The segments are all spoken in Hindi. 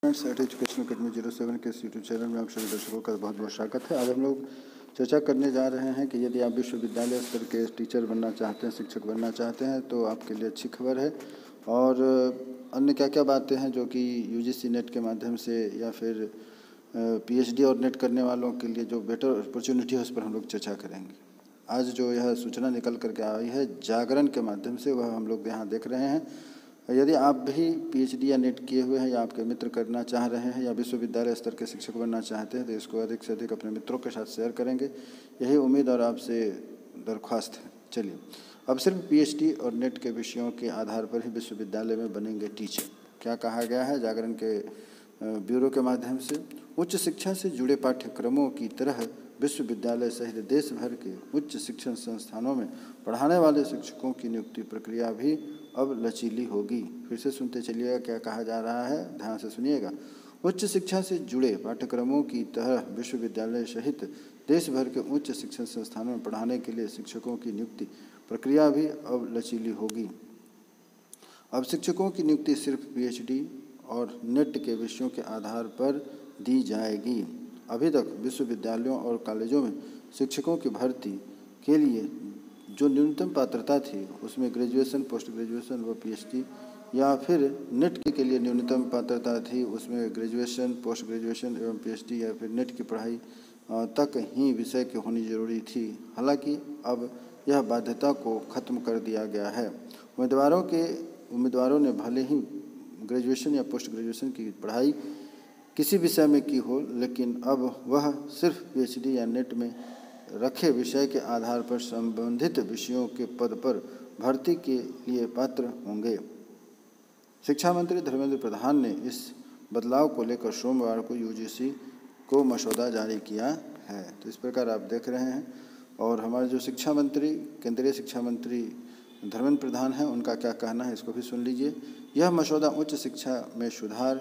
फ्रेंड्स, एट एजुकेशन अकेडमी 07 के इस यूट्यूब चैनल में आप सभी दर्शकों का बहुत बहुत स्वागत है। आज हम लोग चर्चा करने जा रहे हैं कि यदि आप विश्वविद्यालय स्तर के टीचर बनना चाहते हैं, शिक्षक बनना चाहते हैं, तो आपके लिए अच्छी खबर है। और अन्य क्या क्या बातें हैं जो कि यूजीसी नेट के माध्यम से या फिर पीएचडी और नेट करने वालों के लिए जो बेटर अपॉर्चुनिटी है, उस पर हम लोग चर्चा करेंगे। आज जो यह सूचना निकल करके आई है जागरण के माध्यम से, वह हम लोग यहाँ देख रहे हैं। यदि आप भी पीएचडी या नेट किए हुए हैं या आपके मित्र करना चाह रहे हैं या विश्वविद्यालय स्तर के शिक्षक बनना चाहते हैं, तो इसको अधिक से अधिक अपने मित्रों के साथ शेयर करेंगे, यही उम्मीद और आपसे दरख्वास्त है। चलिए, अब सिर्फ पीएचडी और नेट के विषयों के आधार पर ही विश्वविद्यालय में बनेंगे टीचर। क्या कहा गया है जागरण के ब्यूरो के माध्यम से? उच्च शिक्षा से जुड़े पाठ्यक्रमों की तरह विश्वविद्यालय सहित देश भर के उच्च शिक्षण संस्थानों में पढ़ाने वाले शिक्षकों की नियुक्ति प्रक्रिया भी अब लचीली होगी। फिर से सुनते चलिएगा क्या कहा जा रहा है, ध्यान से सुनिएगा। उच्च शिक्षा से जुड़े पाठ्यक्रमों की तरह विश्वविद्यालय सहित देश भर के उच्च शिक्षण संस्थानों में पढ़ाने के लिए शिक्षकों की नियुक्ति प्रक्रिया भी अब लचीली होगी। अब शिक्षकों की नियुक्ति सिर्फ पीएचडी और नेट के विषयों के आधार पर दी जाएगी। अभी तक विश्वविद्यालयों और कॉलेजों में शिक्षकों की भर्ती के लिए जो न्यूनतम पात्रता थी, उसमें ग्रेजुएशन, पोस्ट ग्रेजुएशन व पीएचडी, या फिर नेट के लिए न्यूनतम पात्रता थी, उसमें ग्रेजुएशन, पोस्ट ग्रेजुएशन एवं पीएचडी या फिर नेट की पढ़ाई तक ही विषय की होनी जरूरी थी। हालांकि अब यह बाध्यता को खत्म कर दिया गया है। उम्मीदवारों ने भले ही ग्रेजुएशन या पोस्ट ग्रेजुएशन की पढ़ाई किसी विषय में की हो, लेकिन अब वह सिर्फ पीएचडी या नेट में रखे विषय के आधार पर संबंधित विषयों के पद पर भर्ती के लिए पात्र होंगे। शिक्षा मंत्री धर्मेंद्र प्रधान ने इस बदलाव को लेकर सोमवार को यूजीसी को मसौदा जारी किया है। तो इस प्रकार आप देख रहे हैं। और हमारे जो शिक्षा मंत्री, केंद्रीय शिक्षा मंत्री धर्मेंद्र प्रधान हैं, उनका क्या कहना है, इसको भी सुन लीजिए। यह मसौदा उच्च शिक्षा में सुधार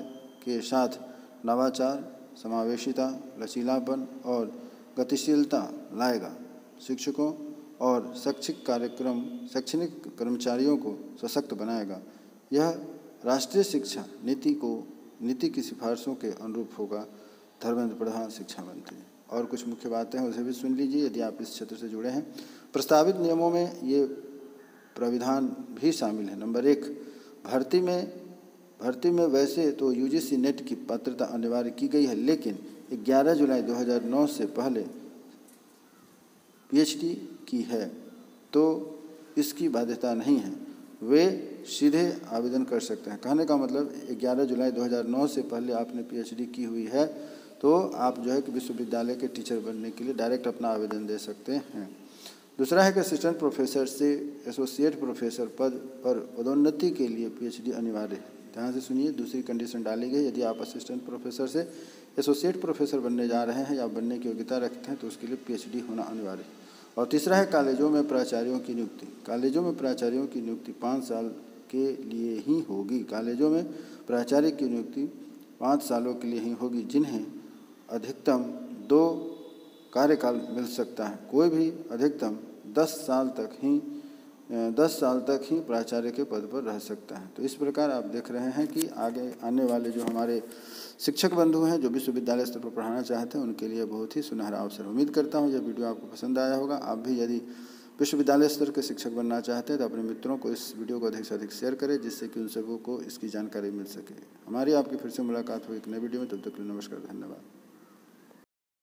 के साथ नवाचार, समावेशिता, लचीलापन और गतिशीलता लाएगा। शिक्षकों और शैक्षणिक कर्मचारियों को सशक्त बनाएगा। यह राष्ट्रीय शिक्षा नीति की सिफारिशों के अनुरूप होगा। धर्मेंद्र प्रधान, शिक्षा मंत्री। और कुछ मुख्य बातें हैं, उसे भी सुन लीजिए यदि आप इस क्षेत्र से जुड़े हैं। प्रस्तावित नियमों में ये प्राविधान भी शामिल है। नंबर 1, भर्ती में वैसे तो यूजीसी नेट की पात्रता अनिवार्य की गई है, लेकिन 11 जुलाई 2009 से पहले पीएचडी की है तो इसकी बाध्यता नहीं है, वे सीधे आवेदन कर सकते हैं। कहने का मतलब 11 जुलाई 2009 से पहले आपने पीएचडी की हुई है तो आप जो है कि विश्वविद्यालय के टीचर बनने के लिए डायरेक्ट अपना आवेदन दे सकते हैं। दूसरा है कि असिस्टेंट प्रोफेसर से एसोसिएट प्रोफेसर पद पर पदोन्नति के लिए पीएचडी अनिवार्य है। ध्यान से सुनिए, दूसरी कंडीशन डाली गई, यदि आप असिस्टेंट प्रोफेसर से एसोसिएट प्रोफेसर बनने जा रहे हैं या बनने की योग्यता रखते हैं तो उसके लिए पीएचडी होना अनिवार्य है। और तीसरा है कॉलेजों में प्राचार्यों की नियुक्ति। कॉलेजों में प्राचार्यों की नियुक्ति 5 साल के लिए ही होगी। कॉलेजों में प्राचार्य की नियुक्ति 5 सालों के लिए ही होगी, जिन्हें अधिकतम 2 कार्यकाल मिल सकता है। कोई भी अधिकतम 10 साल तक ही प्राचार्य के पद पर रह सकता है। तो इस प्रकार आप देख रहे हैं कि आगे आने वाले जो हमारे शिक्षक बंधु हैं जो विश्वविद्यालय स्तर पर पढ़ाना चाहते हैं, उनके लिए बहुत ही सुनहरा अवसर। उम्मीद करता हूँ यह वीडियो आपको पसंद आया होगा। आप भी यदि विश्वविद्यालय स्तर के शिक्षक बनना चाहते हैं तो अपने मित्रों को इस वीडियो को अधिक से अधिक शेयर करें, जिससे कि उन सबों को इसकी जानकारी मिल सके। हमारी आपकी फिर से मुलाकात हो एक नए वीडियो में, तब तक के लिए नमस्कार, धन्यवाद।